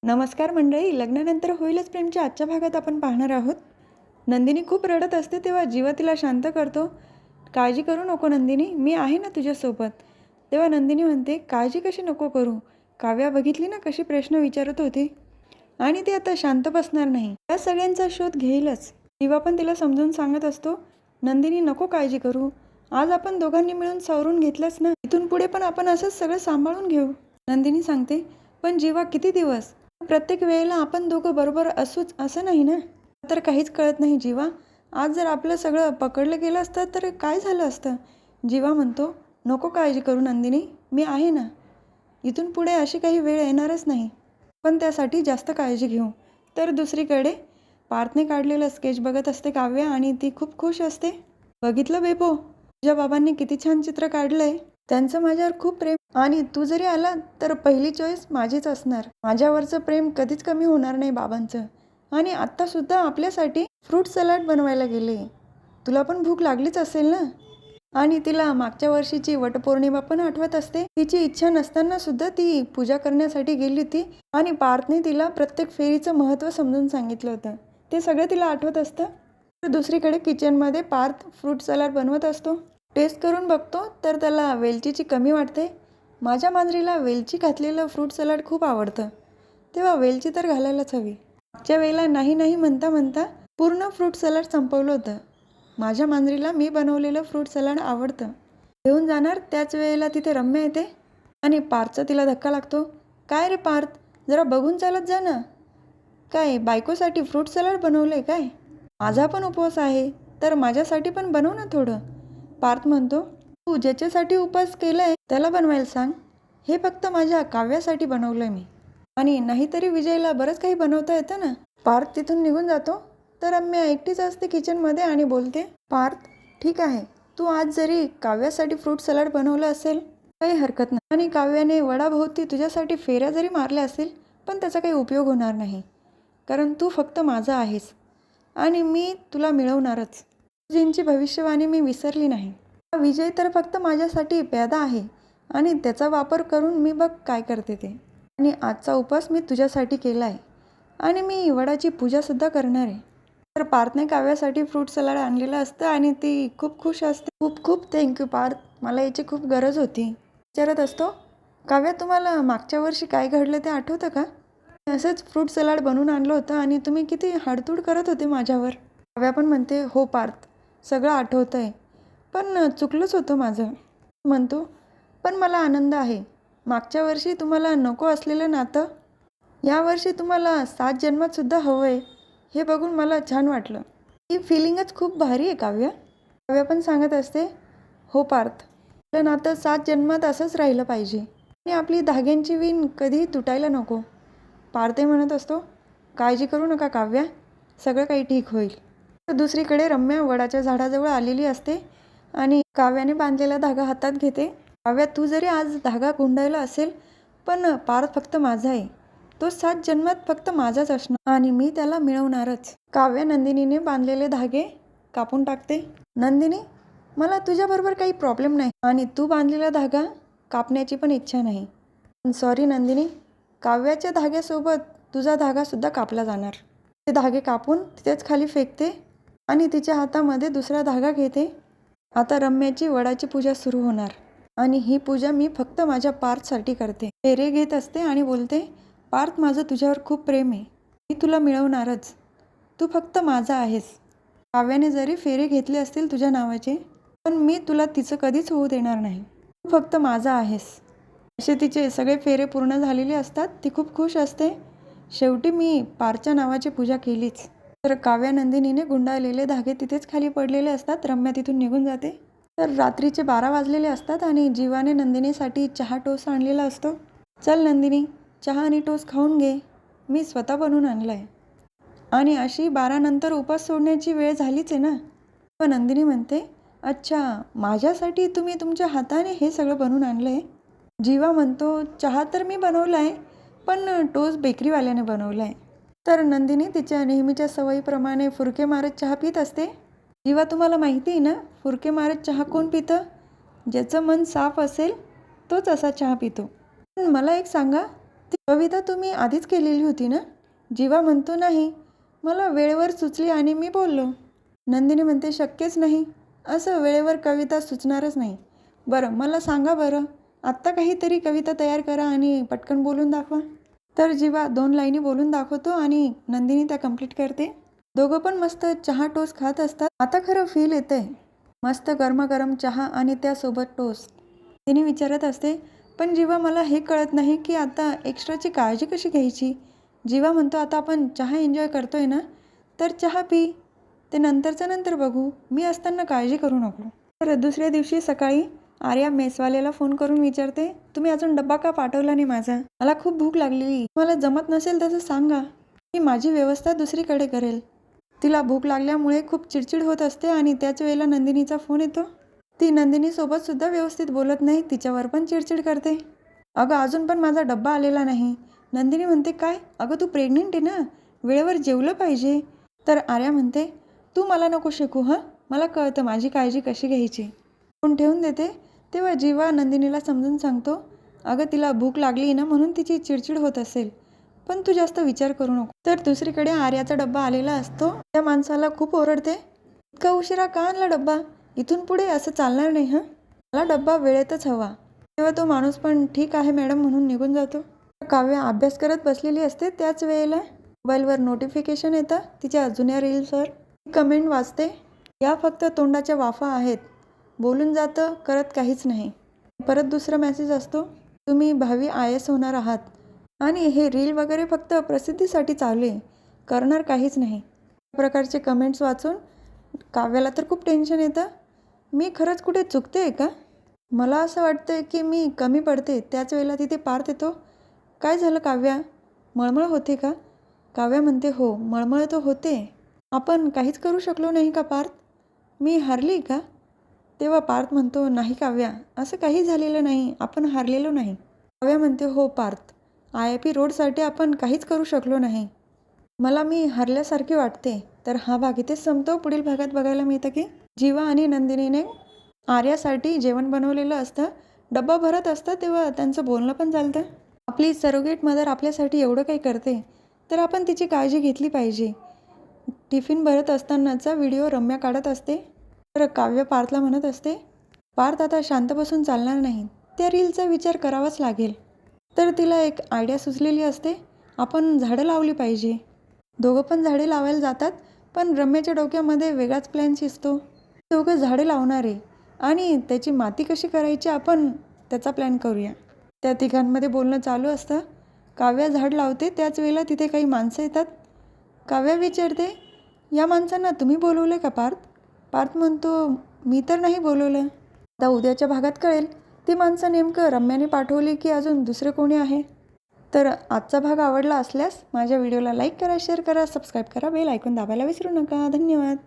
नमस्कार मंडळी. लग्नानंतर होईलच प्रेमच्या आजच्या भागात आपण पाहणार आहोत. नंदिनी खूप रडत असते तेव्हा जीवा तिला शांत करतो. काळजी करू नको नंदिनी, मी आहे ना तुझ्यासोबत. तेव्हा नंदिनी म्हणते, काळजी कशी नको करू. काव्या बघितली ना कशी प्रश्न विचारत होती आणि ती आता शांत बसणार नाही. या सगळ्यांचा शोध घेईलच. जीवा पण तिला समजून सांगत असतो, नंदिनी नको काळजी करू. आज आपण दोघांनी मिळून सावरून घेतलंच ना, इथून पुढे पण आपण असंच सगळं सांभाळून घेऊ. नंदिनी सांगते, पण जीवा किती दिवस, प्रत्येक वेळेला आपण दोघं बरोबर असूच असं नाही ना. तर काहीच कळत नाही जीवा. आज जर आपलं सगळं पकडलं गेलं असतं तर काय झालं असतं. जीवा म्हणतो, नको काळजी करू नंदिनी, मी आहे ना. इथून पुढे अशी काही वेळ येणारच नाही, पण त्यासाठी जास्त काळजी घेऊ. तर दुसरीकडे पार्थने काढलेलं स्केच बघत असते काव्या आणि ती खूप खुश असते. बघितलं बेबो, तुझ्या बाबांनी किती छान चित्र काढलंय. त्यांचं माझ्यावर खूप प्रेम आणि तू जरी आला तर पहिली चॉईस माझीच असणार. माझ्यावरचं प्रेम कधीच कमी होणार नाही बाबांचं. आणि आत्तासुद्धा आपल्यासाठी फ्रूट सलाड बनवायला गेले. तुला पण भूक लागलीच असेल ना. आणि तिला मागच्या वर्षीची वटपौर्णिमा पण आठवत असते. तिची इच्छा नसताना सुद्धा ती पूजा करण्यासाठी गेली होती आणि पार्थने तिला प्रत्येक फेरीचं महत्त्व समजून सांगितलं होतं. ते सगळं तिला आठवत असतं. तर दुसरीकडे किचनमध्ये पार्थ फ्रूट सलाड बनवत असतो. टेस्ट करून बघतो तर त्याला वेलचीची कमी वाटते. माझ्या मांजरीला वेलची घातलेलं फ्रूट सलाड खूप आवडतं, तेव्हा वेलची तर घालायलाच हवी. मागच्या वेळेला नाही नाही म्हणता म्हणता पूर्ण फ्रूट सलाड संपवलं होतं. माझ्या मांजरीला मी बनवलेलं फ्रूट सलाड आवडतं. घेऊन जाणार त्याच वेळेला तिथे रम्या येते आणि पार्थचा तिला धक्का लागतो. काय रे पार्थ, जरा बघून चालत जा ना. काय बायकोसाठी फ्रूट सलाड बनवलं आहे काय. माझा पण उपवास आहे तर माझ्यासाठी पण बनव ना थोडं. पार्थ म्हणतो, तू ज्याच्यासाठी उपवास केलाय त्याला बनवायला सांग. हे फक्त माझ्या काव्यासाठी बनवलंय मी. आणि नाहीतरी विजयला बरंच काही बनवता येतं ना. पार्थ तिथून निघून जातो तर रम्या एकटीच असते किचनमध्ये आणि बोलते, पार्थ ठीक आहे, तू आज जरी काव्यासाठी फ्रूट सलाड बनवलं असेल काही हरकत नाही. आणि काव्याने वडाभोवती तुझ्यासाठी फेऱ्या जरी मारल्या असेल पण त्याचा काही उपयोग होणार नाही, कारण तू फक्त माझा आहेस आणि मी तुला मिळवणारच. तुझींची भविष्यवाणी मी विसरली नाही. विजय तर फक्त माझ्यासाठी प्यादा आहे आणि त्याचा वापर करून मी बघ काय करते ते. आणि आजचा उपवास मी तुझ्यासाठी केला आहे आणि मी वडाची पूजासुद्धा करणार आहे. तर पार्थने काव्यासाठी फ्रूट सलाड आणलेलं असतं आणि ती खूप खुश असते. खूप खूप थँक्यू पार्थ, मला याची खूप गरज होती. विचारत असतो, काव्या तुम्हाला मागच्या वर्षी काय घडलं ते आठवतं का. असंच फ्रूट सलाड बनवून आणलं होतं आणि तुम्ही किती हाडतूड करत होते माझ्यावर. काव्या पण म्हणते, हो पार्थ, सगळं आठवतं आहे, पण चुकलंच होतं माझं. म्हणतो, पण मला आनंद आहे. मागच्या वर्षी तुम्हाला नको असलेलं नातं यावर्षी तुम्हाला 7 जन्मातसुद्धा हवं आहे, हे बघून मला छान वाटलं. ही फिलिंगच खूप भारी आहे काव्या. काव्या पण सांगत असते, हो पार्थ, आपलं नातं 7 जन्मात असंच राहिलं पाहिजे आणि आपली धाग्यांची विण कधीही तुटायला नको. पार्थ म्हणत असतो, काळजी करू नका काव्या, सगळं काही ठीक होईल. तर दुसरीकडे रम्या वडाच्या झाडाजवळ आलेली असते आणि काव्याने बांधलेला धागा हातात घेते. काव्या, तू जरी आज धागा गुंडाळला असेल पण पार्थ फक्त माझा आहे. तो 7 जन्मात फक्त माझाच असणार आणि मी त्याला मिळवणारच. काव्या नंदिनीने बांधलेले धागे कापून टाकते. नंदिनी, मला तुझ्याबरोबर काही प्रॉब्लेम नाही आणि तू बांधलेला धागा कापण्याची पण इच्छा नाही. सॉरी नंदिनी, काव्याच्या धाग्यासोबत तुझा धागासुद्धा कापला जाणार. ते धागे कापून तिथेच खाली फेकते आणि तिच्या हातामध्ये दुसरा धागा घेते. आता रम्याची वडाची पूजा सुरू होणार आणि ही पूजा मी फक्त माझ्या पार्थसाठी करते. फेरे घेत असते आणि बोलते, पार्थ, माझं तुझ्यावर खूप प्रेम आहे. मी तुला मिळवणारच. तू फक्त माझा आहेस. काव्याने जरी फेरे घेतले असतील तुझ्या नावाचे पण मी तुला तिचं कधीच होऊ देणार नाही. तू फक्त माझा आहेस. असे तिचे सगळे फेरे पूर्ण झालेले असतात. ती खूप खुश असते. शेवटी मी पार्थच्या नावाची पूजा केलीच. तर काव्या नंदिनीने गुंडाळलेले धागे तिथेच खाली पडलेले असतात. रम्या तिथून निघून जाते. तर रात्रीचे 12 वाजलेले असतात आणि जीवाने नंदिनीसाठी चहा टोस्ट आणलेला असतो. चल नंदिनी, चहा आणि टोस्ट खाऊन घे, मी स्वतः बनवून आणला आहे. आणि अशी 12 नंतर उपास सोडण्याची वेळ झालीच आहे ना. पण नंदिनी म्हणते, अच्छा, माझ्यासाठी तुम्ही तुमच्या हाताने हे सगळं बनवून आणलं आहे. जीवा म्हणतो, चहा तर मी बनवला आहे पण टोस्ट बेकरीवाल्याने बनवला आहे. तर नंदिनी तिच्या नेहमीच्या सवयीप्रमाणे फुरके मारत चहा पित असते. जीवा, तुम्हाला माहिती आहे ना, फुरके मारत चहा कोण पितं. ज्याचं मन साफ असेल तोच असा चहा पितो. पण मला एक सांगा, ती कविता तुम्ही आधीच केलेली होती ना? जीवा म्हणतो नाही, मला वेळेवर सुचली आणि मी बोललो. नंदिनी म्हणते शक्यच नाही, असं वेळेवर कविता सुचणारच नाही. बरं मला सांगा बरं, आत्ता काहीतरी कविता तयार करा आणि पटकन बोलून दाखवा. तर जीवा 2 लाईनी बोलून दाखवतो आणि नंदिनी त्या कंप्लीट करते. दोघं पण मस्त चहा टोस्ट खात असतात. आता खरं फील येतंय. मस्त गरमागरम चहा आणि त्यासोबत टोस्ट. नंदिनी विचारत असते, पण जीवा मला हे कळत नाही की आता एक्स्ट्राची काळजी कशी घ्यायची. जीवा म्हणतो आता आपण चहा एन्जॉय करतोय ना, तर चहा पी, ते नंतरचं नंतर बघू, मी असताना काळजी करू नको. तर दुसऱ्या दिवशी सकाळी आर्या मेसवाल्याला फोन करून विचारते, तुम्ही अजून डब्बा का पाठवला नाही माझा? मला खूप भूक लागलेली, मला जमत नसेल तसं सांगा, मी माझी व्यवस्था दुसरीकडे करेल. तिला भूक लागल्यामुळे खूप चिडचिड होत असते आणि त्याच वेळेला नंदिनीचा फोन येतो. ती नंदिनीसोबत सुद्धा व्यवस्थित बोलत नाही, तिच्यावर पण चिडचिड करते. अगं अजून पण माझा डब्बा आलेला नाही. नंदिनी म्हणते काय? अगं तू प्रेग्नेंट आहे ना, वेळेवर जेवलं पाहिजे. तर आर्या म्हणते तू मला नको शिकू हां, मला कळतं माझी काळजी कशी घ्यायची. फोन ठेवून देते. तेव्हा जीवा नंदिनीला समजून सांगतो, अगं तिला भूक लागली ना म्हणून तिची चिडचिड होत असेल, पण तू जास्त विचार करू नको. तर दुसरीकडे आर्याचा डब्बा आलेला असतो. त्या माणसाला खूप ओरडते, इतका उशिरा का आणला डब्बा? इथून पुढे असं चालणार नाही हां, मला डब्बा वेळेतच हवा. तेव्हा तो माणूस पण ठीक आहे मॅडम म्हणून निघून जातो. काव्या अभ्यास करत बसलेली असते. त्याच वेळेला मोबाईलवर नोटिफिकेशन येतं तिच्या जुन्या रील्सवर. कमेंट वाचते, या फक्त तोंडाच्या वाफा आहेत, बोलून जातं करत काहीच नाही. परत दुसरा मेसेज असतो, तुम्ही भावी IAS होणार आहात आणि हे रील वगैरे फक्त प्रसिद्धीसाठी चालू आहे, करणार काहीच नाही. या प्रकारचे कमेंट्स वाचून काव्याला तर खूप टेन्शन येतं. मी खरंच कुठे चुकते आहे का? मला असं वाटतं की मी कमी पडते. त्याच वेळेला तिथे पार्थ येतो. काय झालं काव्या, मळमळ होते का? काव्या म्हणते हो, मळमळ तर होते. आपण काहीच करू शकलो नाही का पार्थ? मी हारली का? तेव्हा पार्थ म्हणतो नाही काव्या, असं काही झालेलं नाही, आपण हारलेलो नाही. काव्या म्हणते हो पार्थ, IIP रोडसाठी आपण काहीच करू शकलो नाही. मला मी हरल्यासारखी वाटते. तर हा भाग इथेच संपतो. पुढील भागात बघायला मिळतं की जीवा आणि नंदिनीने आर्यासाठी जेवण बनवलेलं असतं, डब्बा भरत असतं, तेव्हा त्यांचं बोलणं पण चालतं. आपली सरोगेट मदर आपल्यासाठी एवढं काही करते, तर आपण तिची काळजी घेतली पाहिजे. टिफिन भरत असतानाचा व्हिडिओ रम्या काढत असते. तर काव्य पार्थला म्हणत असते, पार्थ आता शांत बसून चालणार नाही, त्या रीलचा विचार करावाच लागेल. तर तिला एक आयडिया सुचलेली असते, आपण झाडं लावली पाहिजे. दोघं पण झाडे लावायला जातात, पण रम्याच्या डोक्यामध्ये वेगळाच प्लॅन शिजतो. दोघं झाडे लावणार आहे आणि त्याची माती कशी करायची आपण त्याचा प्लॅन करूया. त्या तिघांमध्ये बोलणं चालू असतं. काव्या झाड लावते, त्याच वेळेला तिथे काही माणसं येतात. काव्या विचारते, या माणसांना तुम्ही बोलवलं का पार्थ? पार्थ म्हणतो मी तर नाही बोलवलं. आता उद्याच्या भागात कळेल ती माणसं नेमकं रम्याने पाठवली की अजून दुसरे कोणी आहे. तर आजचा भाग आवडला असल्यास माझ्या व्हिडिओला लाईक करा, शेअर करा, सबस्क्राईब करा, बेल आयकॉन दाबायला विसरू नका. धन्यवाद.